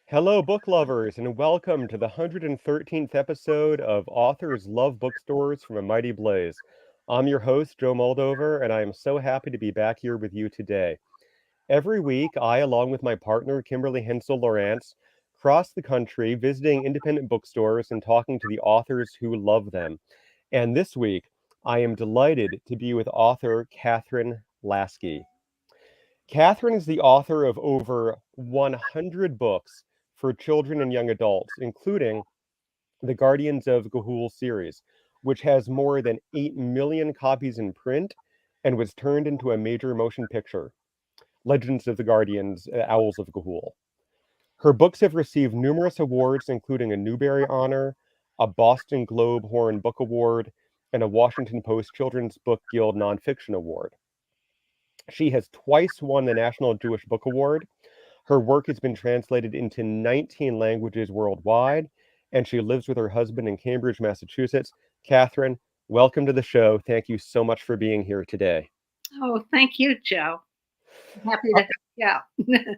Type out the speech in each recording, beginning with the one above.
Hello, book lovers, and welcome to the 113th episode of Authors Love Bookstores from a Mighty Blaze. I'm your host, Joe Moldover, and I am so happy to be back here with you today. Every week, I, along with my partner, Kimberly Hensel Lawrence, cross the country visiting independent bookstores and talking to the authors who love them. And this week, I am delighted to be with author Kathryn Lasky. Kathryn is the author of over 100 books for children and young adults, including the Guardians of Ga'Hoole series, which has more than 8 million copies in print and was turned into a major motion picture, Legends of the Guardians, Owls of Ga'Hoole. Her books have received numerous awards, including a Newbury Honor, a Boston Globe Horn Book Award, and a Washington Post Children's Book Guild Nonfiction Award. She has twice won the National Jewish Book Award. Her work has been translated into 19 languages worldwide, and she lives with her husband in Cambridge, Massachusetts. Kathryn, welcome to the show. Thank you so much for being here today. Oh, thank you, Joe. I'm happy Uh, to yeah.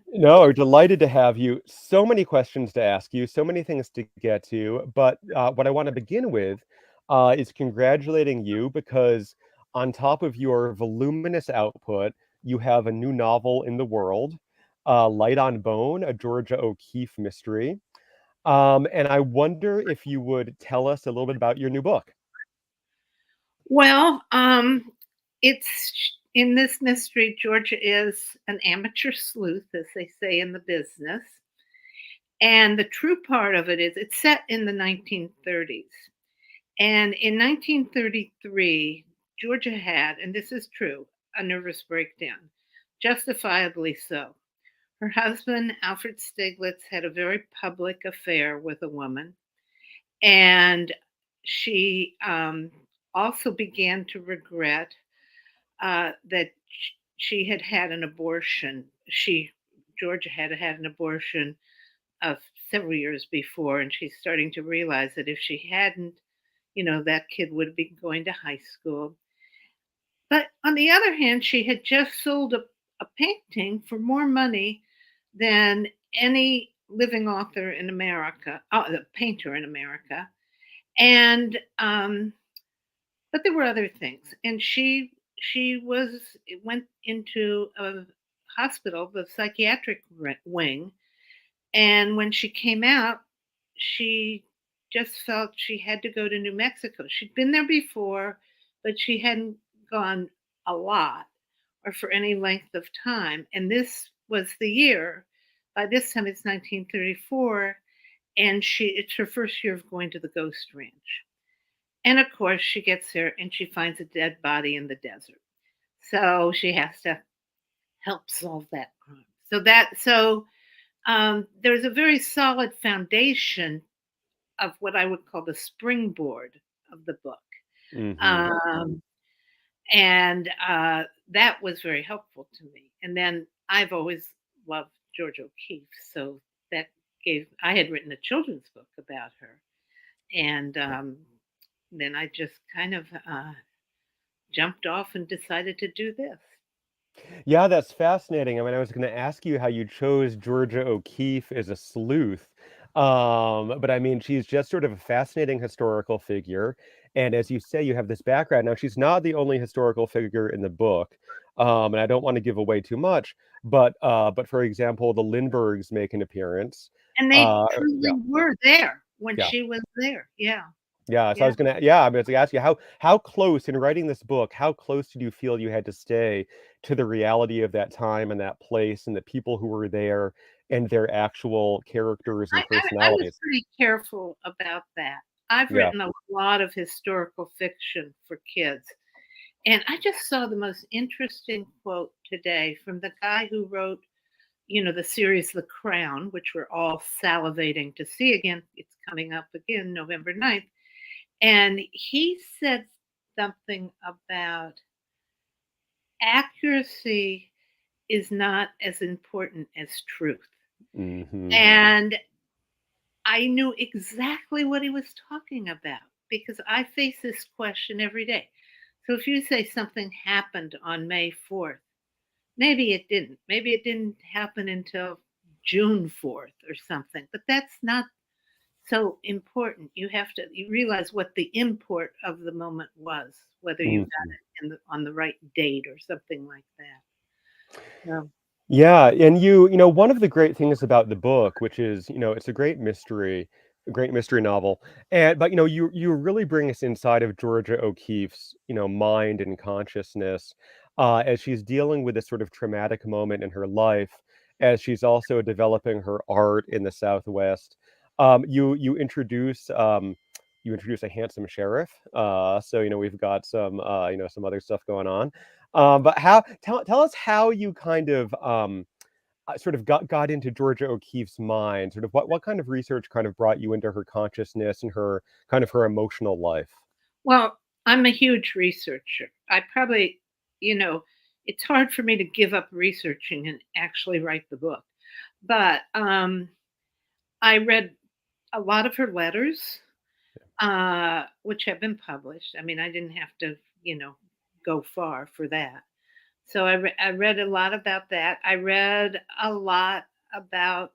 no, we're delighted to have you. So many questions to ask you, so many things to get to. But what I want to begin with is congratulating you because, on top of your voluminous output, you have a new novel in the world, Light on Bone, a Georgia O'Keefe mystery. And I wonder if you would tell us a little bit about your new book. Well, it's in this mystery. Georgia is an amateur sleuth, as they say in the business. And the true part of it is it's set in the 1930s. And in 1933, Georgia had, and this is true, a nervous breakdown, justifiably so. Her husband, Alfred Stieglitz, had a very public affair with a woman, and she also began to regret that she had had an abortion. Georgia had had an abortion several years before, and she's starting to realize that if she hadn't, that kid would have been going to high school. But on the other hand, she had just sold a painting for more money than any living author in America, the painter in America. And but there were other things, and she went into a hospital, the psychiatric wing, and when she came out, she just felt she had to go to New Mexico. She'd been there before, but she hadn't gone a lot or for any length of time. And this was the year. By this time, it's 1934, and it's her first year of going to the Ghost Ranch. And of course, she gets there and she finds a dead body in the desert. So she has to help solve that crime. There's a very solid foundation of what I would call the springboard of the book. Hmm. Um, and that was very helpful to me. And then I've always loved Georgia O'Keefe, so I had written a children's book about her, and then I just kind of jumped off and decided to do this. Yeah, that's fascinating. I mean, I was going to ask you how you chose Georgia O'Keeffe as a sleuth. But I mean, she's just sort of a fascinating historical figure. And as you say, you have this background. Now, she's not the only historical figure in the book. And I don't want to give away too much, but for example, the Lindberghs make an appearance. And they Yeah, truly were there when yeah. she was there. Yeah, Yeah, so I yeah. was gonna, yeah, I was gonna ask you how close in writing this book, how close did you feel you had to stay to the reality of that time and that place and the people who were there and their actual characters and I was personalities? pretty careful about that. I've Yeah. written a lot of historical fiction for kids, and I just saw the most interesting quote today from the guy who wrote, the series The Crown, which we're all salivating to see again. It's coming up again November 9th. And he said something about accuracy is not as important as truth. Hmm. And I knew exactly what he was talking about because I face this question every day. So if you say something happened on May 4th, maybe it didn't. Maybe it didn't happen until June 4th or something, but that's not so important. You realize what the import of the moment was, whether you got Mhm. it on the right date or something like that. So, Yeah, and one of the great things about the book, which is, it's a great mystery novel, and but you really bring us inside of Georgia O'Keeffe's, mind and consciousness, as she's dealing with this sort of traumatic moment in her life, as she's also developing her art in the Southwest. You introduce a handsome sheriff, so we've got some some other stuff going on. But how tell us how you kind of sort of got into Georgia O'Keeffe's mind. Sort of what kind of research kind of brought you into her consciousness and her kind of her emotional life. well, I'm a huge researcher. I probably, you know, it's hard for me to give up researching and actually write the book. But I read a lot of her letters, which have been published. I mean, I didn't have to, you know, go far for that. So I read a lot about that. I read a lot about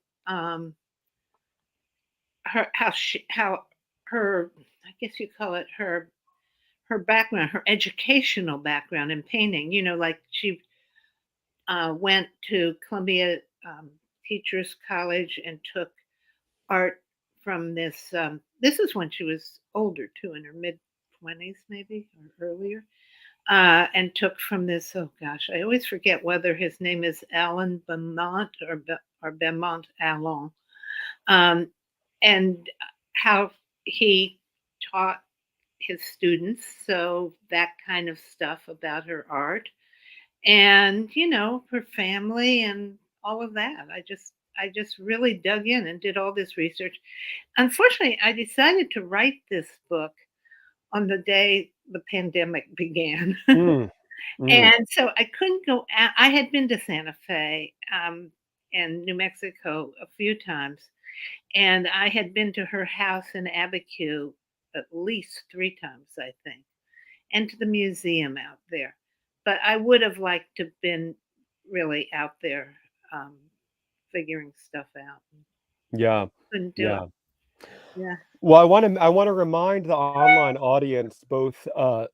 how her, I guess you call it her background, her educational background in painting. You know, like she went to Columbia Teachers College and took art from this. This is when she was older too, in her mid 20s maybe or earlier, and took from this. Oh gosh, I always forget whether his name is Alan Beaumont or Beaumont Allon, um, and how he taught his students. So that kind of stuff about her art and her family and all of that. I just really dug in and did all this research. Unfortunately, I decided to write this book on the day the pandemic began. Mm, mm, And so I couldn't go out. I had been to Santa Fe and New Mexico a few times, and I had been to her house in Abiquiu at least 3 times, I think, and to the museum out there. But I would have liked to have been really out there um, figuring stuff out. yeah, Couldn't do it. yeah. Yeah. Well, I want to remind the online audience, both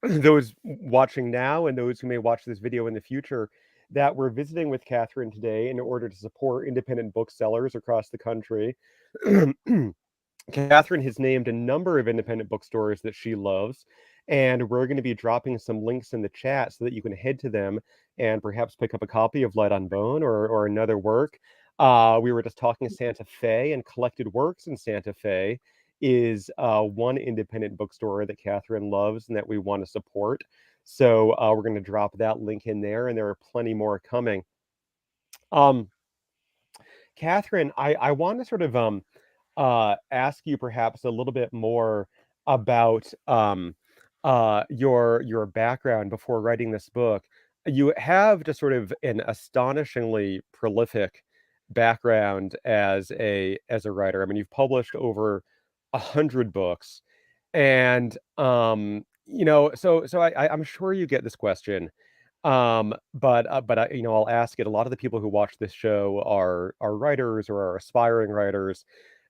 those watching now and those who may watch this video in the future, that we're visiting with Kathryn today in order to support independent booksellers across the country. Kathryn has named a number of independent bookstores that she loves, and we're going to be dropping some links in the chat so that you can head to them and perhaps pick up a copy of Light on Bone or another work. We were just talking Santa Fe, and Collected Works in Santa Fe is one independent bookstore that Kathryn loves and that we want to support. So we're going to drop that link in there, and there are plenty more coming. Um, Kathryn, I want to sort of ask you perhaps a little bit more about your background before writing this book. You have just sort of an astonishingly prolific background as a writer. I mean, you've published over 100 books, and I'm sure you get this question. I'll ask it. A lot of the people who watch this show are writers or are aspiring writers.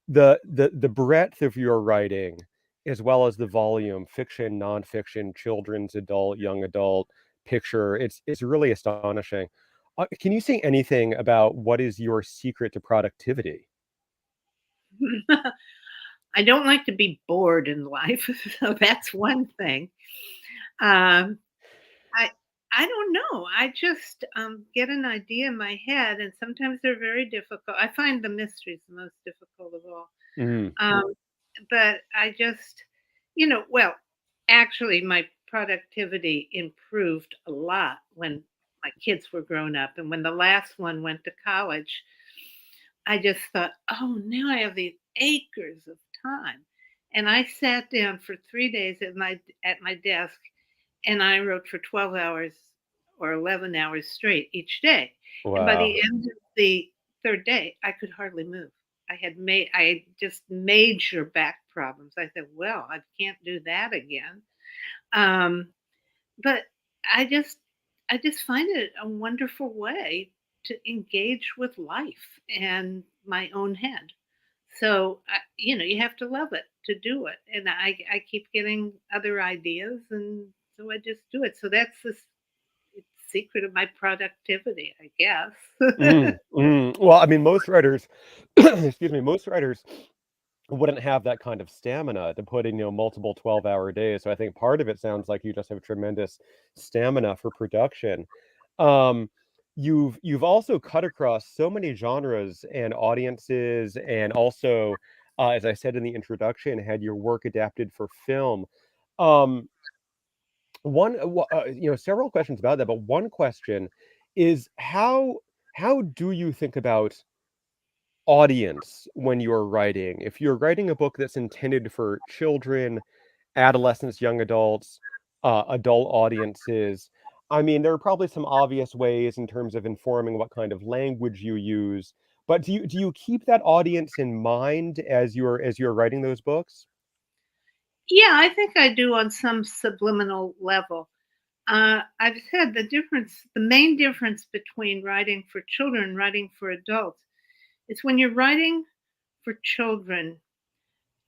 The breadth of your writing, as well as the volume, fiction, nonfiction, children's, adult, young adult, picture, it's really astonishing. Can you say anything about what is your secret to productivity? I don't like to be bored in life, so that's one thing. Um, I I don't know. I just get an idea in my head, and sometimes they're very difficult. I find the mysteries the most difficult of all. Mm, Um, but I just, well, actually, my productivity improved a lot when my kids were grown up, and when the last one went to college, I just thought, oh, now I have these acres of time. And I sat down for 3 days at my desk and I wrote for 12 hours or 11 hours straight each day. And by wow. the end of the third day, I could hardly move. I had just major back problems. I said, well, I can't do that again. Um, but I just I just find it a wonderful way to engage with life and my own head. So, you have to love it to do it. And I keep getting other ideas, and so I just do it. So that's the secret of my productivity, I guess. Well, I mean, most writers, excuse me, most writers wouldn't have that kind of stamina to put in, multiple 12-hour days. So I think part of it sounds like you just have tremendous stamina for production. Um, you've also cut across so many genres and audiences, and also, as I said in the introduction, had your work adapted for film. Um, several questions about that, but one question is how do you think about audience when you're writing? If you're writing a book that's intended for children, adolescents, young adults, adult audiences, I mean, there are probably some obvious ways in terms of informing what kind of language you use, but do you keep that audience in mind as you're writing those books? Yeah, I think I do on some subliminal level. I've said the main difference between writing for children and writing for adults is when you're writing for children,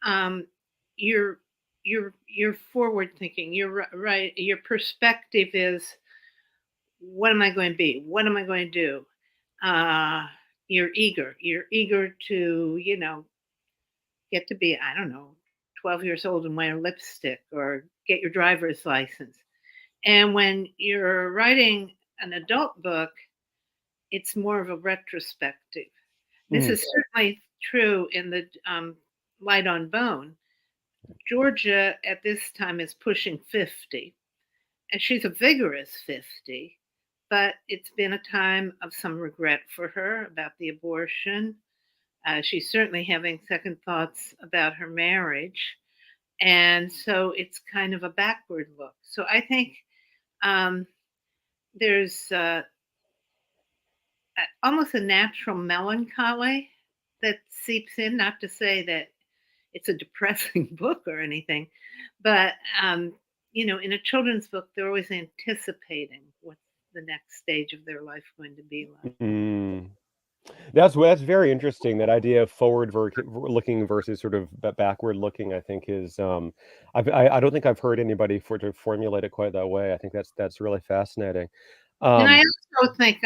um, you're you're forward thinking. Right. Your perspective is, what am I going to be? What am I going to do? Uh, you're eager. You're eager to get to be, I don't know, 12 years old and wear lipstick or get your driver's license. And when you're writing an adult book, it's more of a retrospective. This Mm, is certainly true in the Light on Bone. Georgia at this time is pushing 50, and she's a vigorous 50, but it's been a time of some regret for her about the abortion. She's certainly having second thoughts about her marriage. And so it's kind of a backward look. So I think um, there's almost a natural melancholy that seeps in. Not to say that it's a depressing book or anything, but in a children's book, they're always anticipating what's the next stage of their life going to be like. mm. That's very interesting. That idea of looking versus sort of backward looking, I think is I don't think I've heard anybody to formulate it quite that way. I think that's really fascinating. And I Um, also think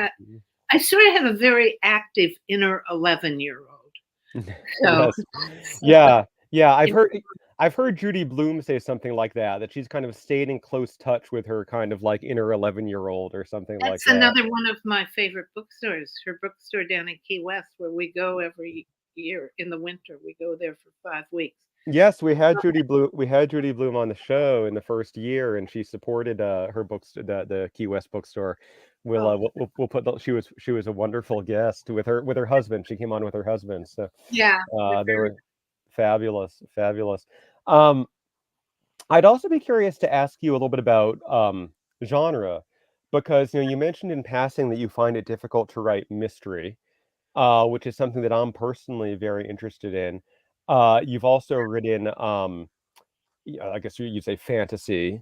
I sort of have a very active inner 11-year-old. So, yes, yeah, yeah. I've you know, heard Judy Blume say something like that. That she's kind of stayed in close touch with her kind of like inner 11-year-old or something like that's that. another one of my favorite bookstores, her bookstore down in Key West, where we go every year in the winter. We go there for 5 weeks. Yes, we had Judy Blume. We had Judy Blume on the show in the first year, and she supported her books, the Key West bookstore. We'll Oh, we'll put she was a wonderful guest with her husband. She came on with her husband, so yeah, they're they very. were fabulous, fabulous. Um, I'd also be curious to ask you a little bit about genre, because you mentioned in passing that you find it difficult to write mystery, which is something that I'm personally very interested in. You've also written, yeah, I guess you'd say fantasy,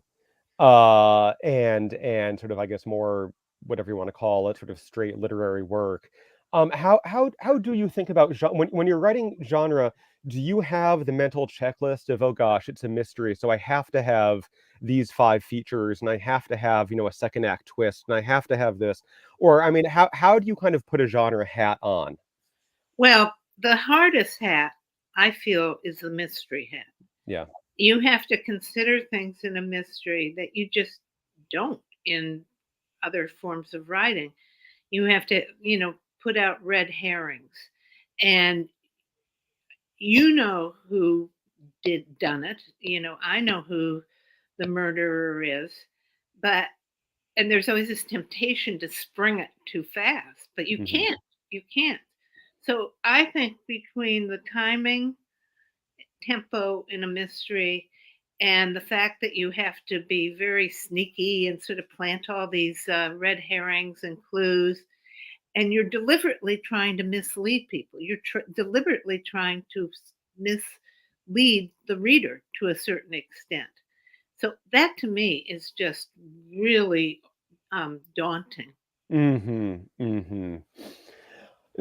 and sort of, I guess, more whatever you want to call it, sort of straight literary work. How do you think about when you're writing genre? Do you have the mental checklist of, oh gosh, it's a mystery, so I have to have these five features, and I have to have a second act twist, and I have to have this, or I mean, how do you kind of put a genre hat on? Well, the hardest hat, I feel, is the mystery hat. Yeah. You have to consider things in a mystery that you just don't in other forms of writing. You have to, put out red herrings. And who done it. I know who the murderer is, but and there's always this temptation to spring it too fast, but you Hmm. can't. You can't. So I think between the timing, tempo in a mystery, and the fact that you have to be very sneaky and sort of plant all these red herrings and clues, and you're deliberately trying to mislead people. You're deliberately trying to mislead the reader to a certain extent. So that to me is just really daunting. Hmm. Hmm.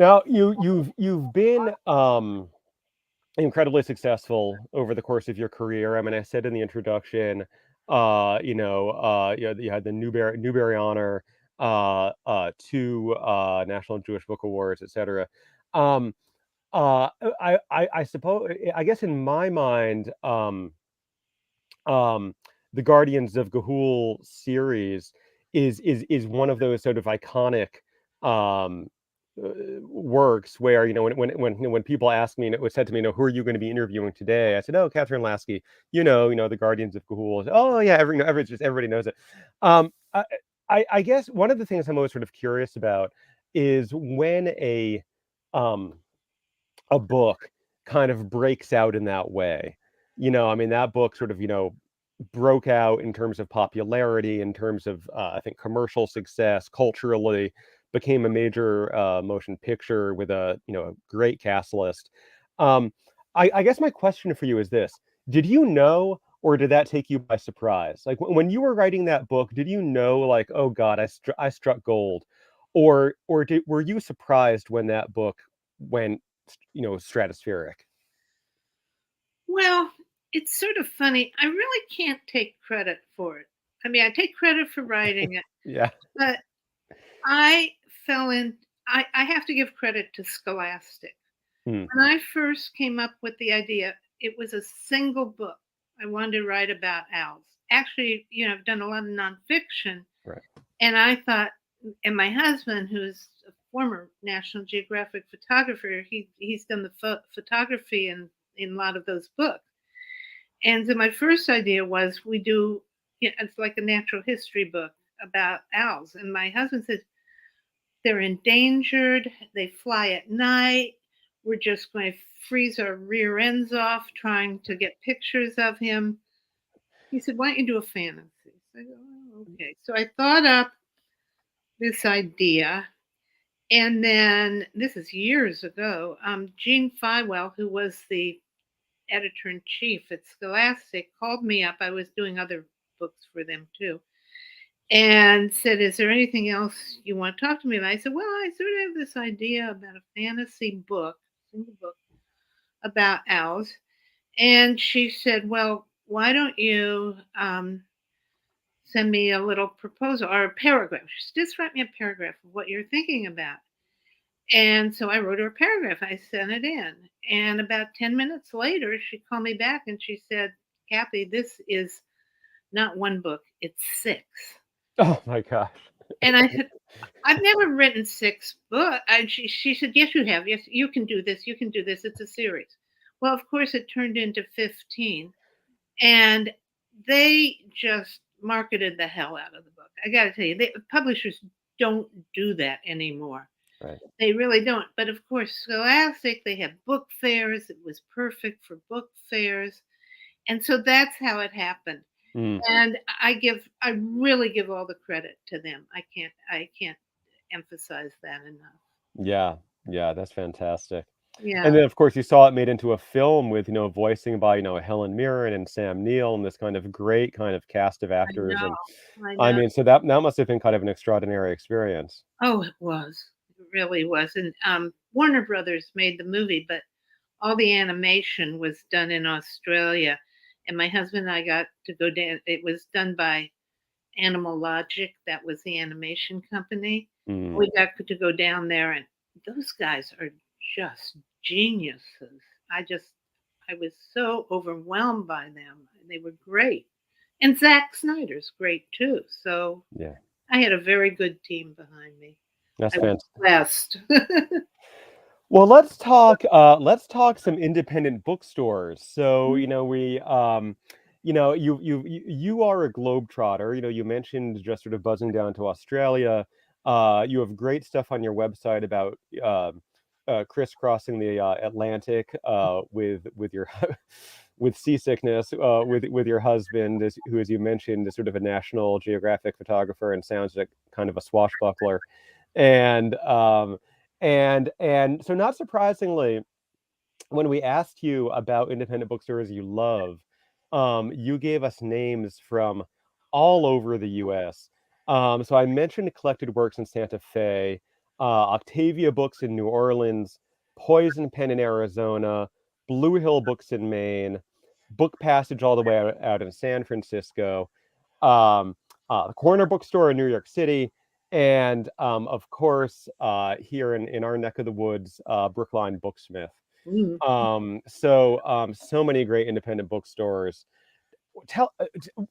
Now you've been incredibly successful over the course of your career. I mean, I said in the introduction, you had the Newbury Honor, two National Jewish Book Awards, etc. Um, I suppose, I guess in my mind, um, the Guardians of Gahul series is one of those sort of iconic um, works where when people ask me, and it was said to me, who are you going to be interviewing today? I said, oh, Kathryn Lasky, the Guardians of Gahul. Oh yeah, everybody knows it. I guess one of the things I'm always sort of curious about is when um, a book kind of breaks out in that way. I mean, that book sort of, broke out in terms of popularity, in terms of, I think, commercial success, culturally, became a major motion picture with a great cast list. Um, I guess my question for you is this: did you know, or did that take you by surprise? Like when you were writing that book, did you know, like, oh God, I struck gold, or were you surprised when that book went stratospheric? Well, it's sort of funny. I really can't take credit for it. I mean, I take credit for writing it, Yeah. but I fell in. I have to give credit to Scholastic. Hmm. When I first came up with the idea, it was a single book. I wanted to write about owls. Actually, I've done a lot of nonfiction, Right. and I thought, and my husband, who's a former National Geographic photographer, he's done the photography in a lot of those books. And so my first idea was we do, it's like a natural history book about owls. And my husband said, they're endangered, they fly at night. We're just going to freeze our rear ends off trying to get pictures of him. He said, why don't you do a fantasy? I go, oh, okay. So I thought up this idea. And then this is years ago. Gene Fywell, who was the editor in chief at Scholastic, called me up. I was doing other books for them too, and said, "Is there anything else you want to talk to me about?" I said, "Well, I sort of have this idea about a fantasy book, single book about owls." And she said, "Well, why don't you send me a little proposal or a paragraph? Just write me a paragraph of what you're thinking about." And so I wrote her a paragraph. I sent it in. And about 10 minutes later, she called me back and she said, Kathy, this is not one book, it's six. Oh my gosh. And I said, I've never written six books. And she said, yes, you have. Yes, you can do this. You can do this. It's a series. Well, of course, it turned into 15. And they just marketed the hell out of the book. I got to tell you, publishers don't do that anymore. Right. They really don't. But of course, Scholastic, they have book fairs. It was perfect for book fairs. And so that's how it happened. Mm. And I really give all the credit to them. I can't emphasize that enough. Yeah. Yeah, that's fantastic. And Yeah, then of course you saw it made into a film with, voicing by, Helen Mirren and Sam Neill and this kind of great kind of cast of I actors. And know. I I know. mean, so that must have been kind of an extraordinary experience. Oh, it was. It really was. And Warner Brothers made the movie, but all the animation was done in Australia. And my husband and I got to go down. It was done by Animal Logic, that was the animation company. Mm. We got to go down there, and those guys are just geniuses. I was so overwhelmed by them. They were great. And Zack Snyder's great too. So Yeah. I had a very good team behind me. That's I was fantastic. blessed. Well, let's talk some independent bookstores. So, you are a globetrotter. You mentioned just sort of buzzing down to Australia. You have great stuff on your website about crisscrossing the Atlantic with your with seasickness with your husband, who, as you mentioned, is sort of a National Geographic photographer and sounds like kind of a swashbuckler. And so, not surprisingly, when we asked you about independent bookstores you love, you gave us names from all over the U.S. So I mentioned Collected Works in Santa Fe. Octavia Books in New Orleans, Poison Pen in Arizona, Blue Hill Books in Maine, Book Passage all the way out in San Francisco, um, the Corner Bookstore in New York City, and of course, here in our neck of the woods, Brookline Booksmith. Mm. So many great independent bookstores.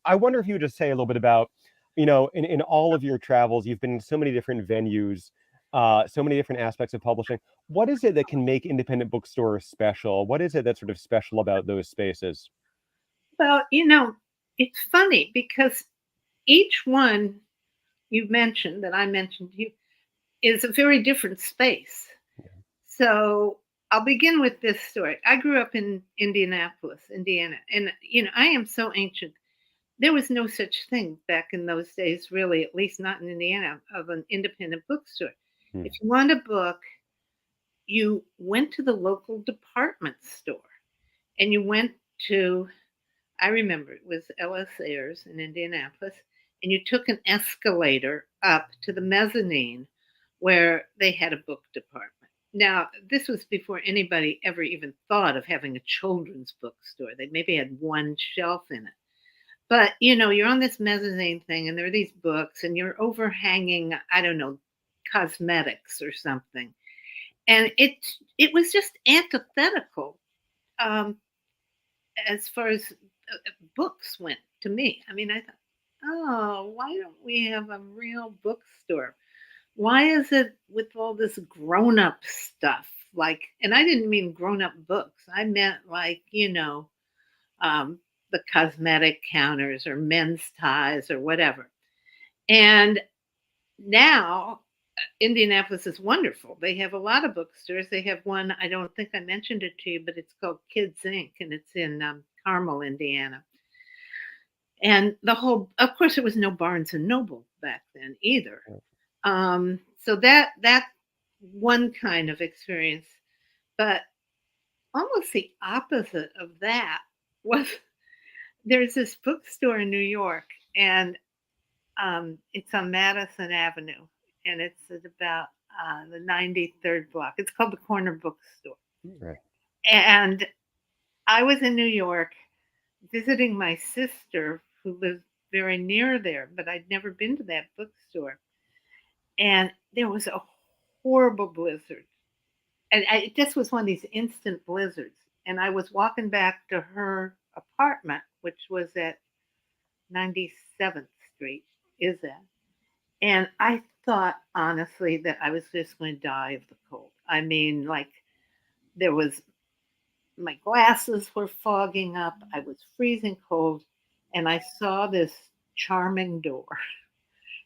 I wonder if you would just say a little bit about, in all of your travels, you've been in so many different venues, so many different aspects of publishing. What is it that can make independent bookstores special? What is it that's sort of special about those spaces? Well, it's funny because each one you mentioned that I mentioned to you is a very different space. So I'll begin with this story. I grew up in Indianapolis, Indiana, and I am so ancient. There was no such thing back in those days, really, at least not in Indiana, of an independent bookstore. Hmm. If you want a book, you went to the local department store and you went to, I remember it was L.S. Ayers in Indianapolis, and you took an escalator up to the mezzanine where they had a book department. Now, this was before anybody ever even thought of having a children's bookstore. They maybe had one shelf in it. But, you're on this mezzanine thing, and there are these books, and you're overhanging, I don't know, cosmetics or something. And it was just antithetical, um, as far as books went to me. I mean, I thought, oh, why don't we have a real bookstore? Why is it with all this grown up stuff? Like, and I didn't mean grown up books. I meant like, um, the cosmetic counters or men's ties or whatever. And now Indianapolis is wonderful. They have a lot of bookstores. They have one, I don't think I mentioned it to you, but it's called Kids Inc., and it's in Carmel, Indiana. And of course, there was no Barnes and Noble back then either. So that one kind of experience, but almost the opposite of that was there's this bookstore in New York, and it's on Madison Avenue, and it's at about the 93rd block. It's called the Corner Bookstore. Right. And I was in New York visiting my sister who lives very near there, but I'd never been to that bookstore. And there was a horrible blizzard. And it just was one of these instant blizzards. And I was walking back to her apartment, which was at 97th Street, is that? And I thought honestly that I was just going to die of the cold. I mean, like there was my glasses were fogging up, I was freezing cold, and I saw this charming door.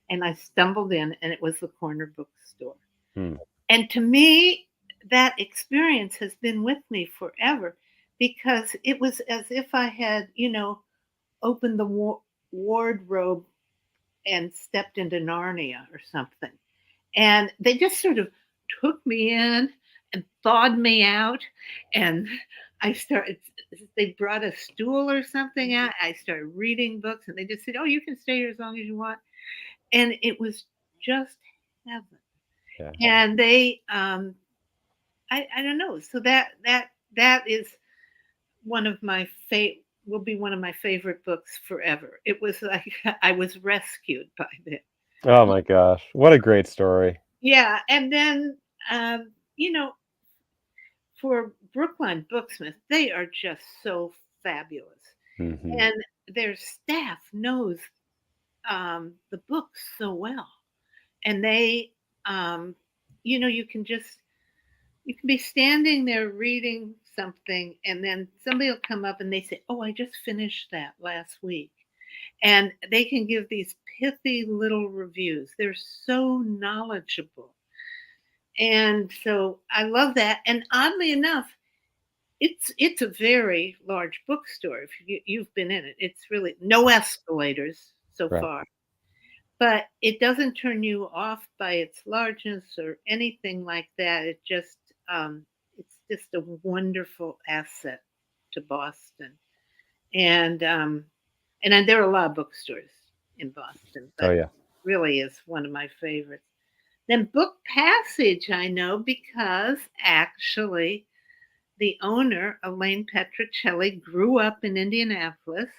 And I stumbled in, and it was the corner bookstore. Hmm. And to me, that experience has been with me forever because it was as if I had, opened the wardrobe and stepped into Narnia or something. And they just sort of took me in and thawed me out. And I started, they brought a stool or something out. I started reading books, and they just said, "Oh, you can stay here as long as you want." And it was just heaven. Yeah. And I don't know. So that is one of my will be one of my favorite books forever. It was like I was rescued by them. Oh my gosh, what a great story. Yeah, and then um, you know, for Brookline Booksmith, they are just so fabulous, Hmm. and their staff knows the books so well, and they, um, you can just you can be standing there reading something, and then somebody will come up and they say, "Oh, I just finished that last week." And they can give these pithy little reviews. They're so knowledgeable. And so I love that. And oddly enough, it's a very large bookstore. If you've been in it, it's really no escalators so Right. far, but it doesn't turn you off by its largeness or anything like that. It's just a wonderful asset to Boston, and and then there are a lot of bookstores in Boston, Oh but yeah. really is one of my favorites. Then Book Passage, I know because actually the owner, Elaine Petrocelli, grew up in Indianapolis,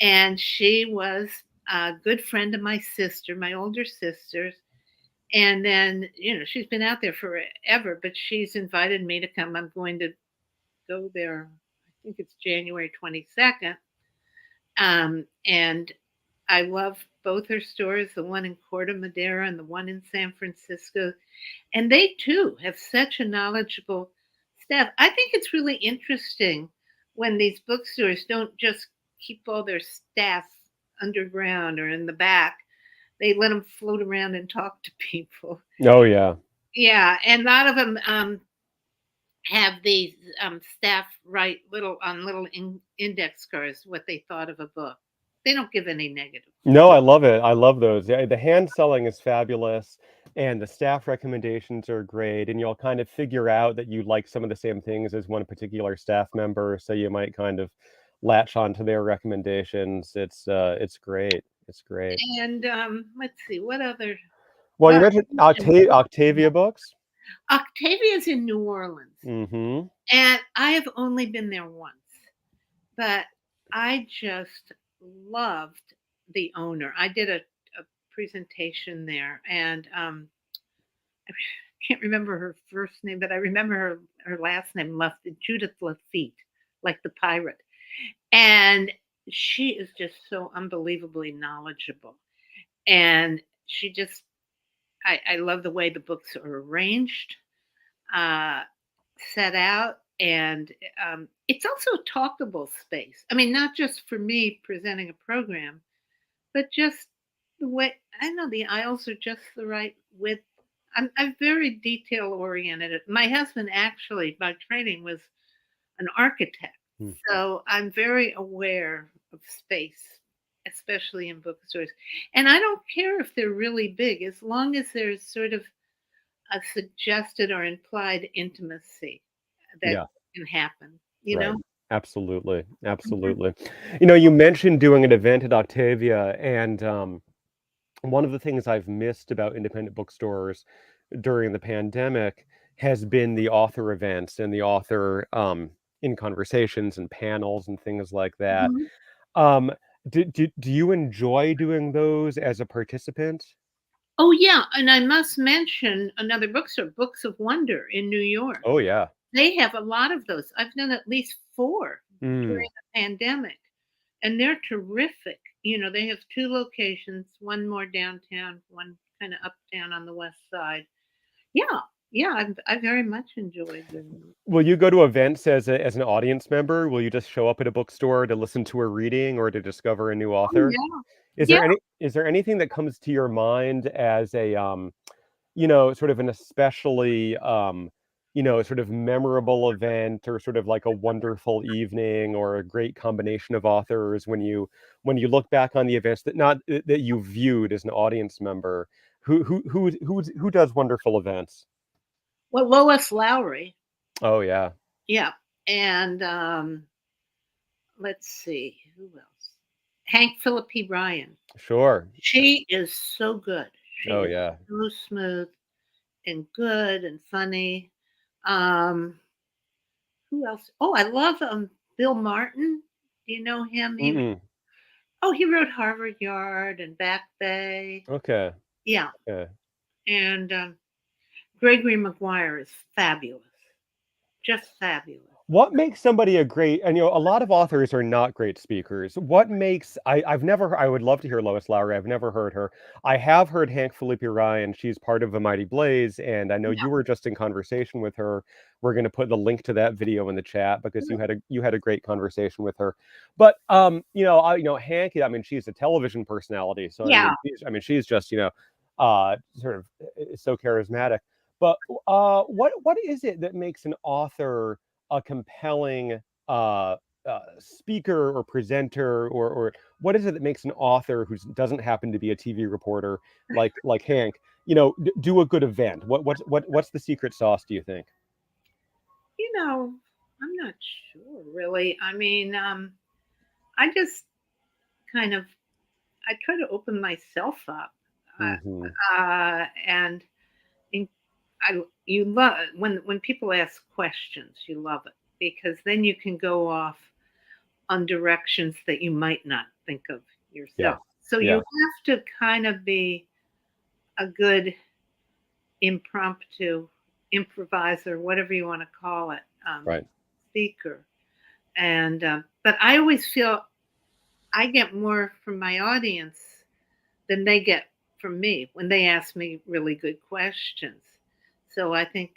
and she was a good friend of my sister, my older sister's. And then, she's been out there forever, but she's invited me to come. I'm going to go there, I think it's January 22nd. And I love both her stores, the one in Corte Madera and the one in San Francisco. And they too have such a knowledgeable staff. I think it's really interesting when these bookstores don't just keep all their staff underground or in the back. They let them float around and talk to people. Oh yeah. Yeah, and a lot of them have these staff write little on little index cards what they thought of a book. They don't give any negative No, I love it. I love those. Yeah, the hand selling is fabulous, and the staff recommendations are great. And you'll kind of figure out that you like some of the same things as one particular staff member, so you might kind of latch onto their recommendations. It's great. It's great. And let's see, what other? Well, you Well, mentioned Octavia Books. Octavia's in New Orleans, Mm-hmm. and I have only been there once, but I just loved the owner. I did a presentation there, and I can't remember her first name, but I remember her last name, Judith Lafitte, like the pirate. And she is just so unbelievably knowledgeable. And she just, I love the way the books are arranged, uh, set out, and it's also a talkable space. I mean, not just for me presenting a program, but just the way, I know the aisles are just the right width. I'm very detail oriented. My husband actually, by training, was an architect, Mm. so I'm very aware of space, especially in bookstores. And I don't care if they're really big, as long as there's sort of a suggested or implied intimacy that Yeah. can happen. You Right. know? Absolutely. Mhm. Absolutely. You mentioned doing an event at Octavia, and one of the things I've missed about independent bookstores during the pandemic has been the author events and the author in conversations and panels and things like that. Mhm. Um, do you enjoy doing those as a participant? Oh yeah, and I must mention another bookstore, Books of Wonder in New York. Oh yeah. They have a lot of those. I've done at least 4 Mm. during the pandemic, and they're terrific. They have 2 locations, one more downtown, one kinda uptown on the west side. Yeah, yeah, I very much enjoyed doing them. Will you go to events as an audience member? Will you just show up at a bookstore to listen to a reading or to discover a new Oh, author? yeah. Yeah. Is there anything that comes to your mind as a sort of an especially sort of memorable event or sort of like a wonderful evening or a great combination of authors when you look back on the events that not that you viewed as an audience member? Who does wonderful events? Well, Lois Lowry. Oh yeah, Yeah, and, let's see, who else? Hank Philippi Ryan. sure. She is so good. She Oh is yeah. so smooth and good and funny. Um, who else? Oh, I love, Bill Martin. Do you know him? Mm-mm. He wrote Harvard Yard and Back Bay. Okay. Yeah, Okay. and, Gregory Maguire is fabulous, just fabulous. What makes somebody a great, and a lot of authors are not great speakers. What makes I've never I would love to hear Lois Lowry. I've never heard her. I have heard Hank Felipe Ryan. She's part of A Mighty Blaze, and I know Yeah, you were just in conversation with her. We're going to put the link to that video in the chat because yeah, you had a great conversation with her. But Hank, I mean, she's a television personality, so yeah. I mean she's just, sort of so charismatic. But what is it that makes an author a compelling speaker or presenter, or what is it that makes an author who doesn't happen to be a TV reporter like Hank, do a good event? What's the secret sauce, do you think? You know, I'm not sure really. I mean, I just kind I try to open myself up, Hmm. and you love when people ask questions, you love it because then you can go off on directions that you might not think of Yeah. yourself. So you Yeah. have to kind of be a good impromptu improviser, whatever you want to call it, Right. speaker. And but I always feel I get more from my audience than they get from me when they ask me really good questions. So I think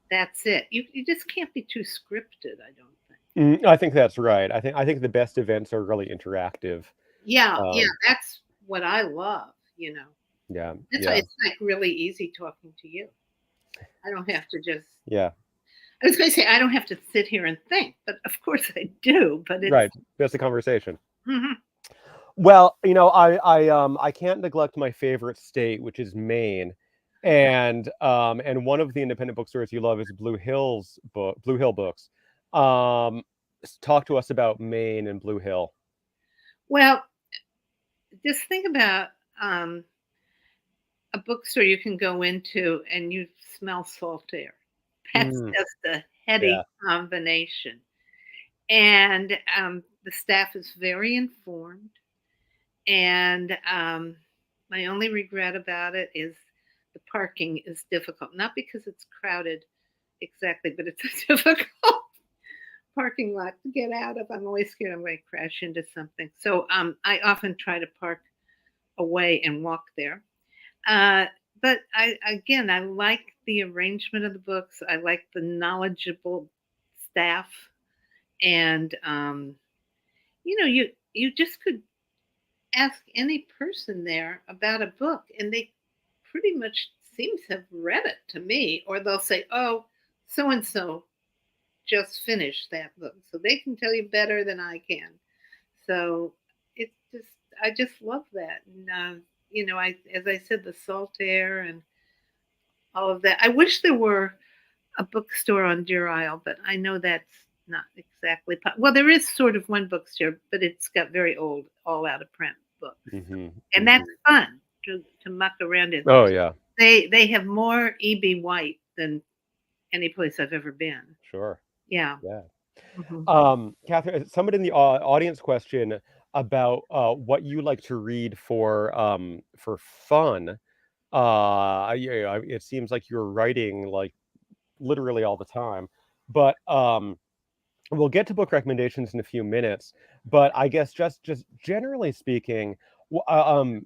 that's it. You just can't be too scripted, I don't think. I think that's right. I think the best events are really interactive. Yeah, yeah, Um, that's what I love, you know. yeah. That's why Yeah. it's like really easy talking to you. I don't have to just Yeah. I was going to say I don't have to sit here and think, but of course I do, but it's Right. That's the conversation. mhm. Well, I can't neglect my favorite state, which is Maine. And one of the independent bookstores you love is Blue Hill Books. Talk to us about Maine and Blue Hill. Well, just think about um, a bookstore you can go into and you smell salt air. That's Mm, just a yeah. heady combination. And the staff is very informed. And my only regret about it is the parking is difficult. Not because it's crowded exactly, but it's a difficult parking lot to get out of. I'm always scared I'm going to crash into something. So I often try to park away and walk there. Uh, but I like the arrangement of the books. I like the knowledgeable staff, and you just could ask any person there about a book, and they pretty much seem to have read it to me, or they'll say, "Oh, so and so just finished that book, so they can tell you better than I can." So it's just, I just love that, and as I said, the salt air and all of that. I wish there were a bookstore on Deer Isle, but I know that's not exactly. Well, there is sort of one bookstore, but it's got very old, all out of print books, Hmm. and that's Hmm. fun to muck around in. Oh yeah. They have more E.B. White than any place I've ever been. Sure. Yeah. Yeah. Hmm. Catherine, somebody in the audience question about what you like to read for fun. Yeah, it seems like you're writing like literally all the time, but we'll get to book recommendations in a few minutes. But I guess just generally speaking, when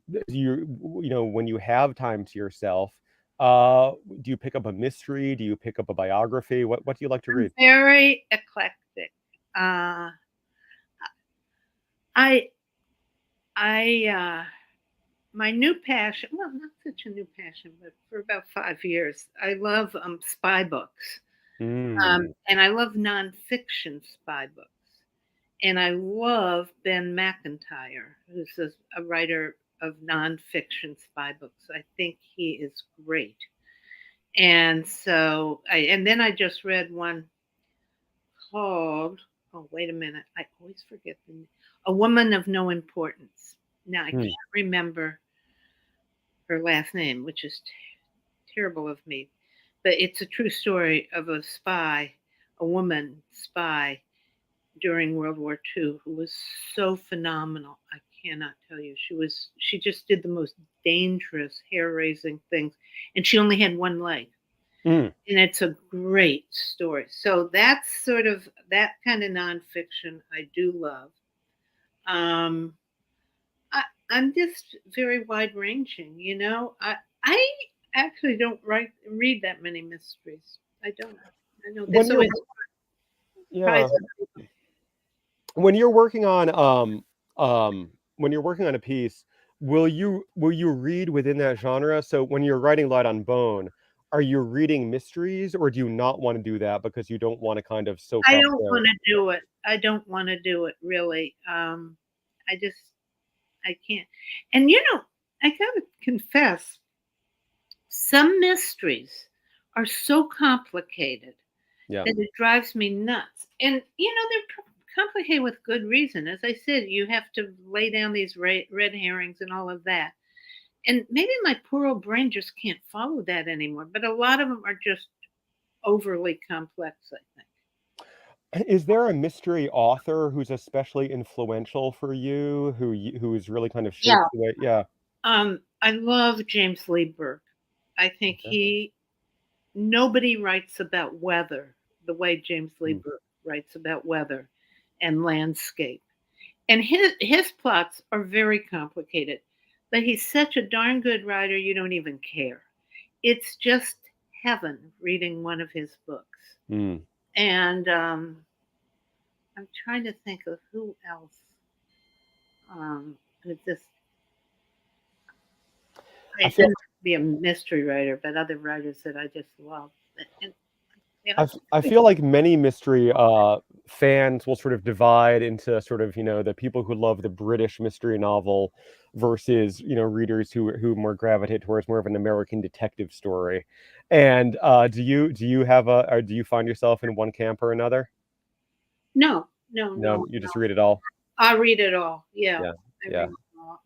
you have time to yourself, do you pick up a mystery? Do you pick up a biography? What do you like to I'm read? very eclectic. Uh, I I my new passion, well, not such a new passion, but for about 5 years, I love spy books. Mm, And I love nonfiction spy books. And I love Ben McIntyre, who's a writer of nonfiction spy books. I think he is great. And then I just read one called, oh, wait a minute, I always forget the name, A Woman of No Importance. Now, I mm, can't remember her last name, which is terrible of me, but it's a true story of a spy, a woman spy during World War II who was so phenomenal. I cannot tell you. She just did the most dangerous, hair-raising things, and she only had one leg. mm. And it's a great story. So that's sort of that kind of nonfiction I do love. Um, I, I'm just very wide ranging, you know. I actually don't read that many mysteries. I don't. I know When there's you're always Yeah, surprises. when you're working on when you're working on a piece, will you read within that genre? So when you're writing Light on Bone, are you reading mysteries, or do you not want to do that because you don't want to kind of soak I up don't the want to do it. I don't want to do it really. I just I can't. And I gotta confess, some mysteries are so complicated yeah. that it drives me nuts. And they're complicated with good reason. As I said, you have to lay down these red herrings and all of that. and maybe my poor old brain just can't follow that anymore. But a lot of them are just overly complex, I think. Is there a mystery author who's especially influential for you, who has really kind of shaped Yeah. the way? Yeah. I love James Lee Burke. I think Okay. nobody writes about weather the way James Lee Mm. Burke writes about weather and landscape. And his plots are very complicated, but he's such a darn good writer you don't even care. It's just heaven reading one of his books. Mm. And I'm trying to think of who else who just I it feel doesn't have to be a mystery writer, but other writers that I just love. And yeah, I feel like many mystery fans will sort of divide into sort of, the people who love the British mystery novel versus, readers who more gravitate towards more of an American detective story. And do you have or do you find yourself in one camp or another? no, no, No, no, you no. just read it all. I read it all. Yeah, Yeah. I Yeah. read it all.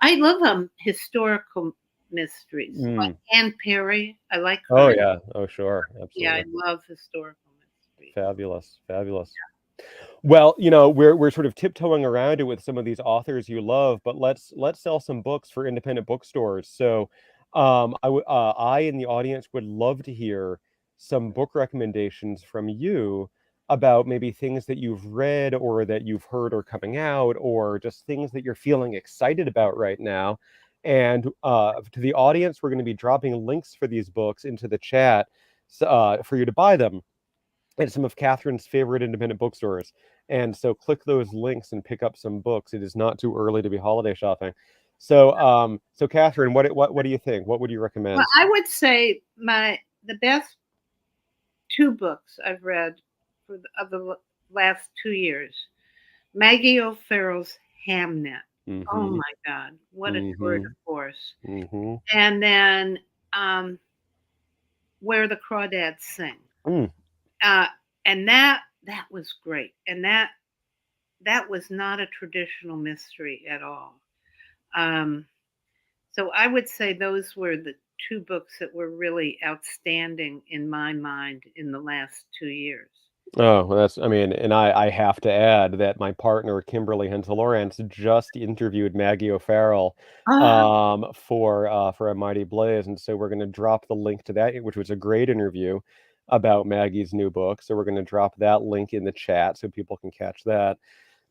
I love historical mysteries like Mm. Anne Perry. I like Oh her. yeah. Oh sure. Yeah, I Absolutely. love historical mysteries. Fabulous. Fabulous. Well, we're sort of tiptoeing around it with some of these authors you love, but let's sell some books for independent bookstores. So, I in the audience would love to hear some book recommendations from you about maybe things that you've read or that you've heard are coming out, or just things that you're feeling excited about right now. And to the audience, we're going to be dropping links for these books into the chat, for you to buy them at some of Kathryn's favorite independent bookstores. And so click those links and pick up some books. It is not too early to be holiday shopping. So Kathryn, what do you think? What would you Well, recommend? I would say the best two books I've read of the last 2 years. Maggie O'Farrell's Hamnet. Oh Mm-hmm. my God, what a tour de Mm-hmm. force! Mm-hmm. And then Where the Crawdads Sing. Mm. Uh, and that was great. And that was not a traditional mystery at all. Um, so I would say those were the two books that were really outstanding in my mind in the last 2 years. Oh, well, I mean, and I have to add that my partner, Kimberly Hensel Lawrence, just interviewed Maggie O'Farrell Ah, for A Mighty Blaze. And so we're going to drop the link to that, which was a great interview about Maggie's new book. So we're going to drop that link in the chat so people can catch that.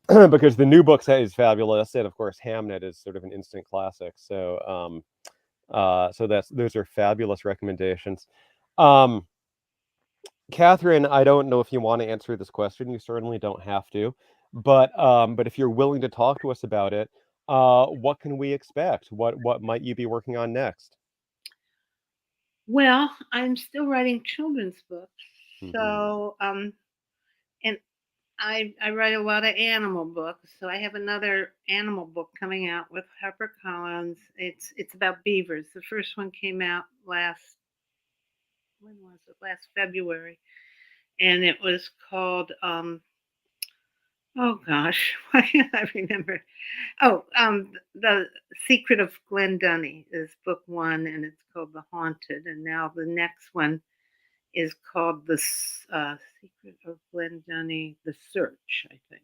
Because the new book is fabulous. And of course, Hamnet is sort of an instant classic. So those are fabulous recommendations. Um, Kathryn, I don't know if you want to answer this question. You certainly don't have to, but if you're willing to talk to us about it, what can we expect? What might you be working on next? well, I'm still writing children's books. Hmm. So, and I write a lot of animal books. So I have another animal book coming out with HarperCollins. It's about beavers. The first one came out when was it? Last February, and it was called oh gosh, why can't I remember? Oh, the Secret of Glendunny is book one, and it's called The Haunted. And now the next one is called Secret of Glendunny, The Search, I think.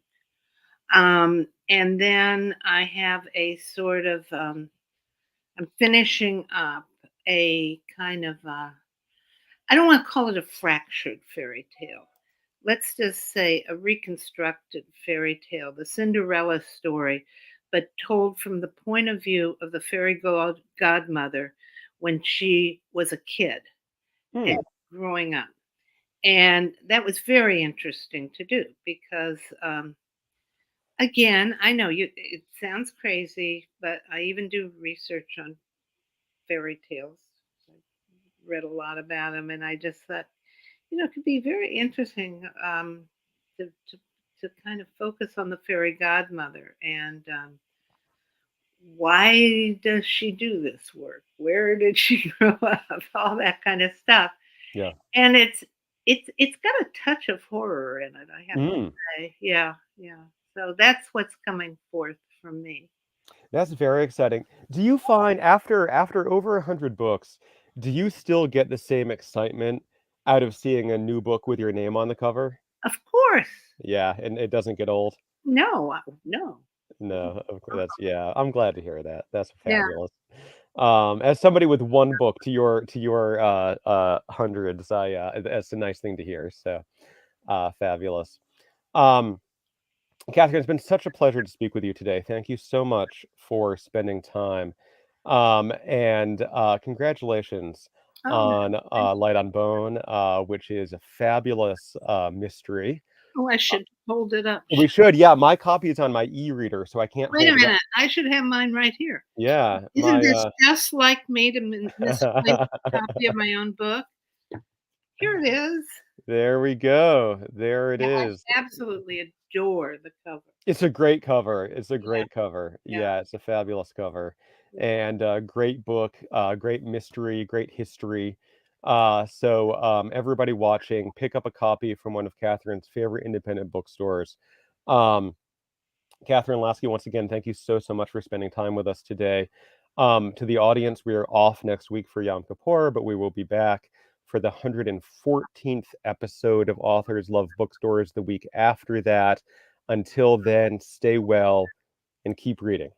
And then I have a sort of I'm finishing up a kind of I don't want to call it a fractured fairy tale. Let's just say a reconstructed fairy tale, the Cinderella story, but told from the point of view of the fairy godmother when she was a kid and Hmm. growing up. And that was very interesting to do because, again, I know it sounds crazy, but I even do research on fairy tales. I read a lot about them, and I just thought, it could be very interesting to, to to kind of focus on the fairy godmother and why does she do this work? Where did she grow up? All that kind of stuff. Yeah. And it's got a touch of horror in it, I have to Mm. say. Yeah, yeah. So that's what's coming forth from me. That's very exciting. Do you find after over 100 books, do you still get the same excitement out of seeing a new book with your name on the cover? Of course. Yeah, and it doesn't get old? No, no. No, of course, that's yeah, I'm glad to hear that. That's Yeah. fabulous. As somebody with one book to your hundreds, that's a nice thing to hear. So, fabulous. Um, Catherine, it's been such a pleasure to speak with you today. Thank you so much for spending time. And congratulations Oh, on thank Light on Bone, which is a fabulous mystery. oh, I Uh, should hold it up. we should, yeah. My copy is on my e-reader, so I can't Wait a hold it up. minute, I should have mine right here. Yeah, Isn't my this just like me to misplace a copy of my own book? Here it is. there we go. There it Yeah, is. I absolutely adore the cover. It's a great cover. It's a Yeah, great cover. yeah, Yeah, it's a fabulous cover. yeah. And great book, great mystery, great history. Everybody watching, pick up a copy from one of Catherine's favorite independent bookstores. Um, Kathryn Lasky, once again, thank you so, so much for spending time with us today. To the audience, we are off next week for Yom Kippur, but we will be back for the 114th episode of Authors Love Bookstores the week after that. Until then, stay well and keep reading.